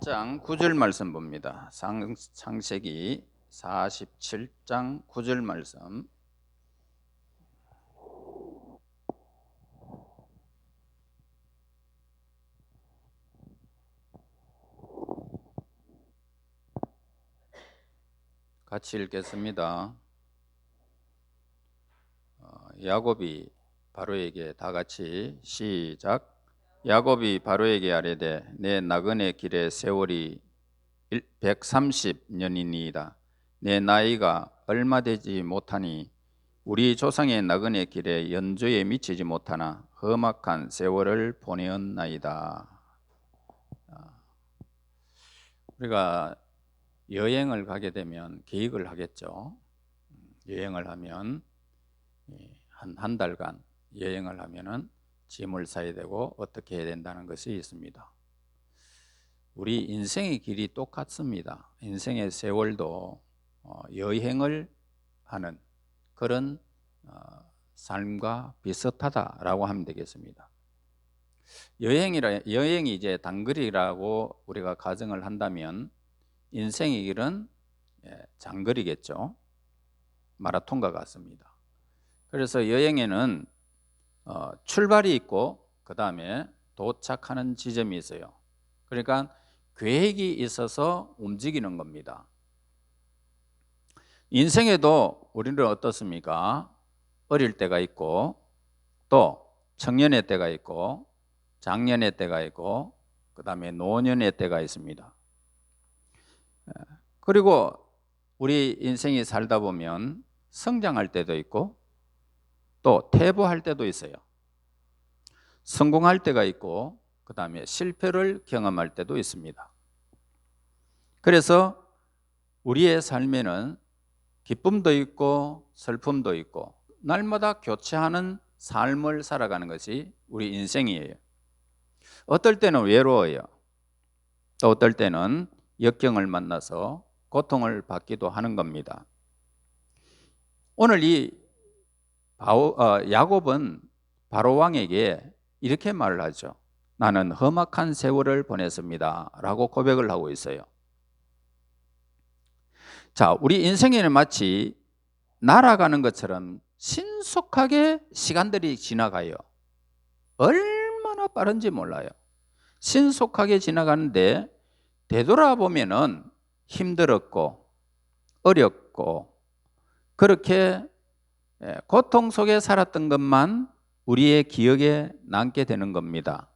47장 9절 말씀 봅니다. 창세기 47장 9절 말씀. 같이 읽겠습니다. 야곱이 바로에게 다 같이 시작. 야곱이 바로에게 아뢰되 내 나그네 길의 세월이 130년이니이다. 내 나이가 얼마 되지 못하니 우리 조상의 나그네 길에 연조에 미치지 못하나 험악한 세월을 보내었나이다. 우리가 여행을 가게 되면 계획을 하겠죠. 여행을 하면 한 달간 여행을 하면은 짐을 사야 되고 어떻게 해야 된다는 것이 있습니다. 우리 인생의 길이 똑같습니다. 인생의 세월도 여행을 하는 그런 삶과 비슷하다라고 하면 되겠습니다. 여행이 이제 단거리라고 우리가 가정을 한다면 인생의 길은 장거리겠죠. 마라톤과 같습니다. 그래서 여행에는 출발이 있고 그 다음에 도착하는 지점이 있어요. 그러니까 계획이 있어서 움직이는 겁니다. 인생에도 우리는 어떻습니까? 어릴 때가 있고 또 청년의 때가 있고 장년의 때가 있고 그 다음에 노년의 때가 있습니다. 그리고 우리 인생이 살다 보면 성장할 때도 있고 또 퇴보할 때도 있어요. 성공할 때가 있고 그 다음에 실패를 경험할 때도 있습니다. 그래서 우리의 삶에는 기쁨도 있고 슬픔도 있고 날마다 교체하는 삶을 살아가는 것이 우리 인생이에요. 어떨 때는 외로워요. 또 어떨 때는 역경을 만나서 고통을 받기도 하는 겁니다. 오늘 이 야곱은 바로 왕에게 이렇게 말을 하죠. 나는 험악한 세월을 보냈습니다 라고 고백을 하고 있어요. 자, 우리 인생에는 마치 날아가는 것처럼 신속하게 시간들이 지나가요. 얼마나 빠른지 몰라요. 신속하게 지나가는데 되돌아보면은 힘들었고 어렵고 그렇게 고통 속에 살았던 것만 우리의 기억에 남게 되는 겁니다.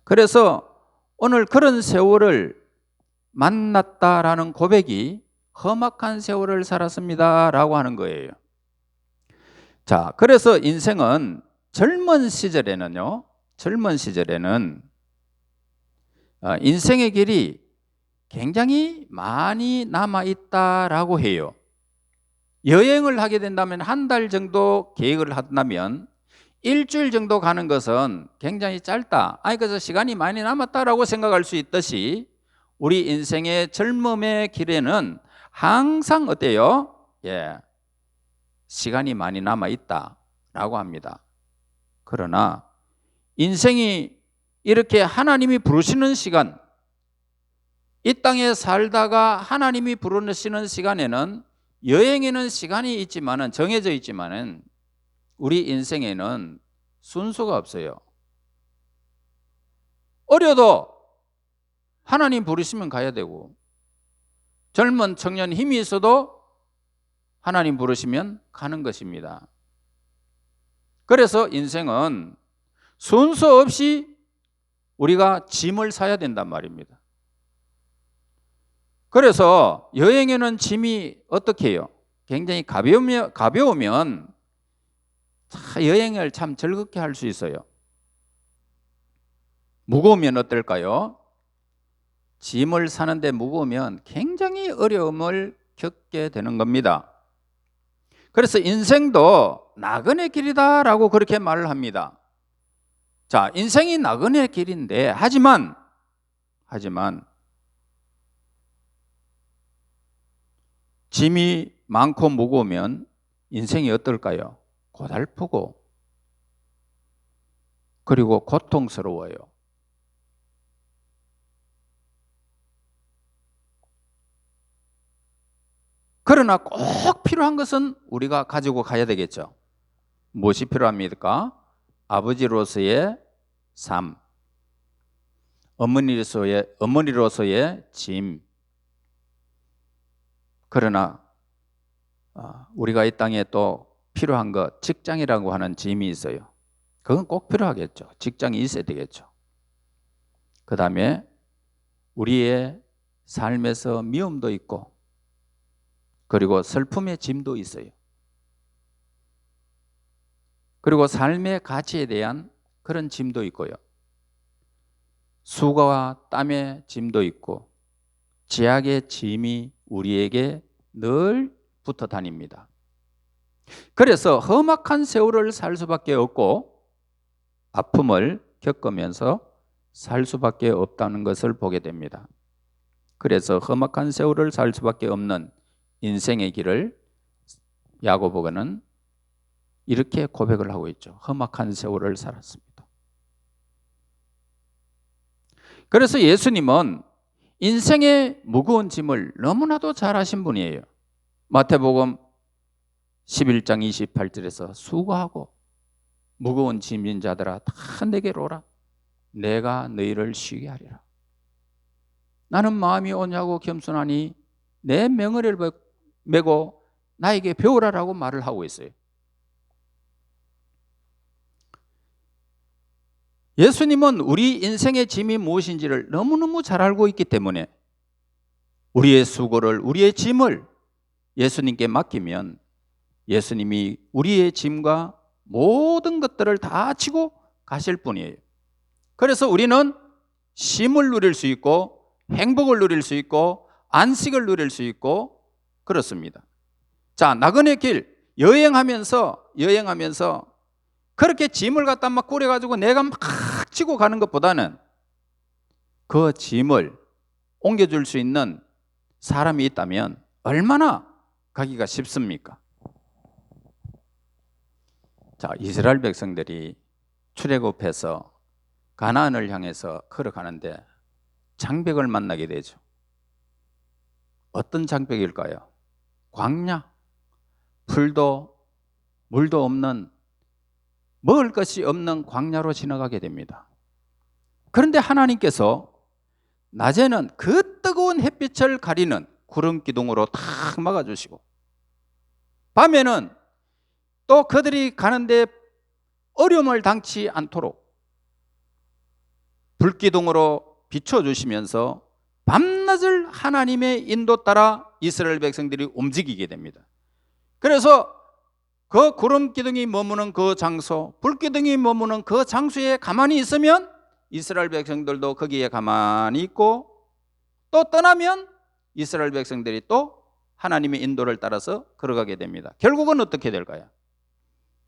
그래서 오늘 그런 세월을 만났다라는 고백이 험악한 세월을 살았습니다 라고 하는 거예요. 자, 그래서 인생은 젊은 시절에는 인생의 길이 굉장히 많이 남아있다라고 해요. 여행을 하게 된다면 한 달 정도 계획을 한다면 일주일 정도 가는 것은 굉장히 짧다. 그래서 시간이 많이 남았다라고 생각할 수 있듯이 우리 인생의 젊음의 길에는 항상 어때요? 시간이 많이 남아있다라고 합니다. 그러나 인생이 이렇게 하나님이 부르시는 시간, 이 땅에 살다가 하나님이 부르시는 시간에는 여행에는 시간이 있지만은 정해져 있지만은 우리 인생에는 순서가 없어요. 어려도 하나님 부르시면 가야 되고 젊은 청년 힘이 있어도 하나님 부르시면 가는 것입니다. 그래서 인생은 순서 없이 우리가 짐을 사야 된단 말입니다. 그래서 여행에는 짐이 어떻게 해요? 굉장히 가벼우면 여행을 참 즐겁게 할 수 있어요. 무거우면 어떨까요? 짐을 사는데 무거우면 굉장히 어려움을 겪게 되는 겁니다. 그래서 인생도 나그네 길이다라고 그렇게 말을 합니다. 자, 인생이 나그네 길인데 하지만 짐이 많고 무거우면 인생이 어떨까요? 고달프고 그리고 고통스러워요. 그러나 꼭 필요한 것은 우리가 가지고 가야 되겠죠. 무엇이 필요합니까? 아버지로서의 삶, 어머니로서의 짐. 그러나 우리가 이 땅에 또 필요한 것, 직장이라고 하는 짐이 있어요. 그건 꼭 필요하겠죠. 직장이 있어야 되겠죠. 그 다음에 우리의 삶에서 미움도 있고, 그리고 슬픔의 짐도 있어요. 그리고 삶의 가치에 대한 그런 짐도 있고요. 수고와 땀의 짐도 있고, 제약의 짐이 우리에게 늘 붙어 다닙니다. 그래서 험악한 세월을 살 수밖에 없고, 아픔을 겪으면서 살 수밖에 없다는 것을 보게 됩니다. 그래서 험악한 세월을 살 수밖에 없는 인생의 길을 야고보는 이렇게 고백을 하고 있죠. 험악한 세월을 살았습니다. 그래서 예수님은 인생의 무거운 짐을 너무나도 잘 아신 분이에요. 마태복음 11장 28절에서 수고하고 무거운 짐진 자들아 다 내게로 오라. 내가 너희를 쉬게 하리라. 나는 마음이 온유하고 겸손하니 내 맹어를 메고 나에게 배우라라고 말을 하고 있어요. 예수님은 우리 인생의 짐이 무엇인지를 너무너무 잘 알고 있기 때문에 우리의 수고를, 우리의 짐을 예수님께 맡기면 예수님이 우리의 짐과 모든 것들을 다 지고 가실 분이에요. 그래서 우리는 쉼을 누릴 수 있고, 행복을 누릴 수 있고, 안식을 누릴 수 있고 그렇습니다. 자, 나그네 길 여행하면서 그렇게 짐을 갖다 막 꾸려가지고 내가 막 지고 가는 것보다는 그 짐을 옮겨줄 수 있는 사람이 있다면 얼마나 가기가 쉽습니까? 자, 이스라엘 백성들이 출애굽해서 가나안을 향해서 걸어가는데 장벽을 만나게 되죠. 어떤 장벽일까요? 광야, 풀도 물도 없는, 먹을 것이 없는 광야로 지나가게 됩니다. 그런데 하나님께서 낮에는 그 뜨거운 햇빛을 가리는 구름 기둥으로 탁 막아주시고, 밤에는 또 그들이 가는데 어려움을 당치 않도록 불기둥으로 비춰주시면서 밤낮을 하나님의 인도 따라 이스라엘 백성들이 움직이게 됩니다. 그래서 그 구름 기둥이 머무는 그 장소, 불기둥이 머무는 그 장소에 가만히 있으면 이스라엘 백성들도 거기에 가만히 있고, 또 떠나면 이스라엘 백성들이 또 하나님의 인도를 따라서 걸어가게 됩니다. 결국은 어떻게 될까요?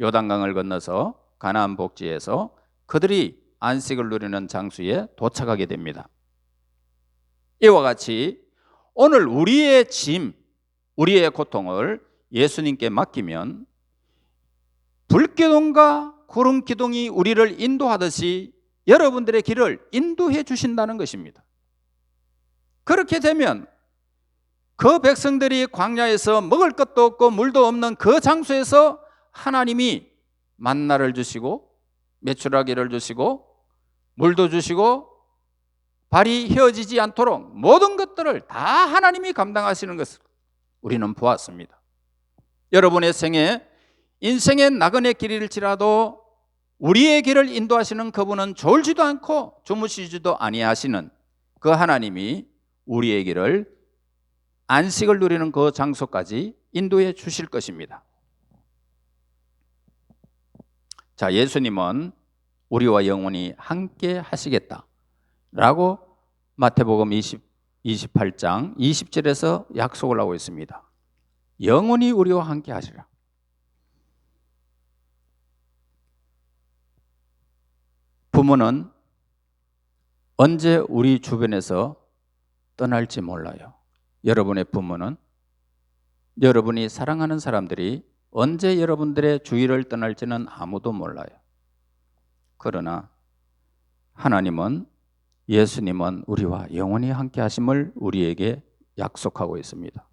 요단강을 건너서 가나안 복지에서 그들이 안식을 누리는 장소에 도착하게 됩니다. 이와 같이 오늘 우리의 짐, 우리의 고통을 예수님께 맡기면 불기둥과 구름기둥이 우리를 인도하듯이 여러분들의 길을 인도해 주신다는 것입니다. 그렇게 되면 그 백성들이 광야에서 먹을 것도 없고 물도 없는 그 장소에서 하나님이 만나를 주시고 메추라기를 주시고 물도 주시고 발이 휘어지지 않도록 모든 것들을 다 하나님이 감당하시는 것을 우리는 보았습니다. 여러분의 생에 인생의 나그네 길일지라도 우리의 길을 인도하시는 그분은 졸지도 않고 주무시지도 아니하시는 그 하나님이 우리의 길을 안식을 누리는 그 장소까지 인도해 주실 것입니다. 자, 예수님은 우리와 영원히 함께 하시겠다라고 마태복음 28장 20절에서 약속을 하고 있습니다. 영원히 우리와 함께 하시라. 부모는 언제 우리 주변에서 떠날지 몰라요. 여러분의 부모는, 여러분이 사랑하는 사람들이 언제 여러분들의 주위를 떠날지는 아무도 몰라요. 그러나 하나님은, 예수님은 우리와 영원히 함께 하심을 우리에게 약속하고 있습니다.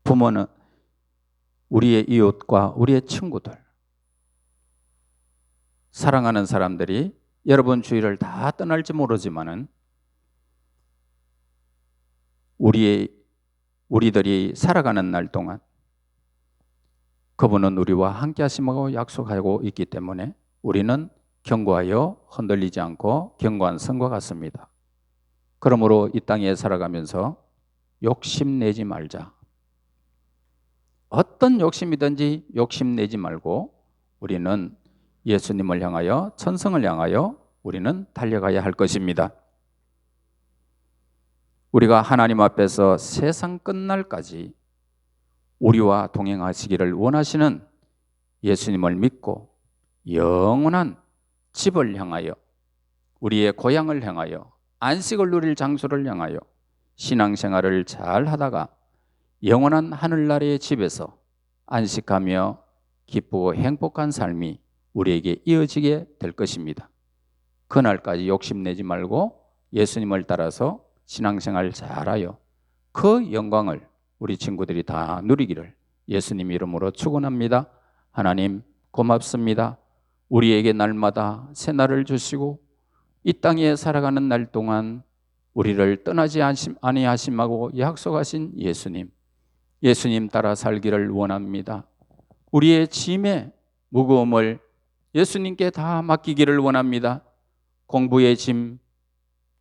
부모는 우리의 이웃과 우리의 친구들, 사랑하는 사람들이 여러분 주위를 다 떠날지 모르지만은 우리들이 살아가는 날 동안 그분은 우리와 함께 하심하고 약속하고 있기 때문에 우리는 견고하여 흔들리지 않고 견고한 성과 같습니다. 그러므로 이 땅에 살아가면서 욕심내지 말자. 어떤 욕심이든지 욕심내지 말고 우리는 예수님을 향하여, 천성을 향하여 우리는 달려가야 할 것입니다. 우리가 하나님 앞에서 세상 끝날까지 우리와 동행하시기를 원하시는 예수님을 믿고 영원한 집을 향하여, 우리의 고향을 향하여, 안식을 누릴 장소를 향하여 신앙생활을 잘 하다가 영원한 하늘나라의 집에서 안식하며 기쁘고 행복한 삶이 우리에게 이어지게 될 것입니다. 그날까지 욕심내지 말고 예수님을 따라서 신앙생활 잘하여 그 영광을 우리 친구들이 다 누리기를 예수님 이름으로 축원합니다. 하나님 고맙습니다. 우리에게 날마다 새날을 주시고 이 땅에 살아가는 날 동안 우리를 떠나지 아니하심하고 약속하신 예수님 따라 살기를 원합니다. 우리의 짐의 무거움을 예수님께 다 맡기기를 원합니다. 공부의 짐,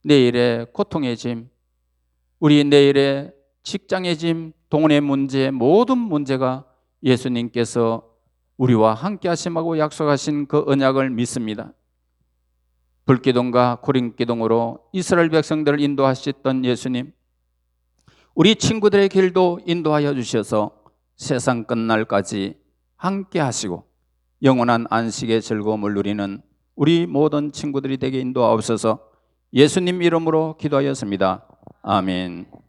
내일의 고통의 짐, 우리 내일의 직장의 짐, 돈의 문제, 모든 문제가 예수님께서 우리와 함께 하심하고 약속하신 그 언약을 믿습니다. 불기둥과 구름기둥으로 이스라엘 백성들을 인도하셨던 예수님, 우리 친구들의 길도 인도하여 주셔서 세상 끝날까지 함께 하시고 영원한 안식의 즐거움을 누리는 우리 모든 친구들이 되게 인도하옵소서. 예수님 이름으로 기도하였습니다. 아멘.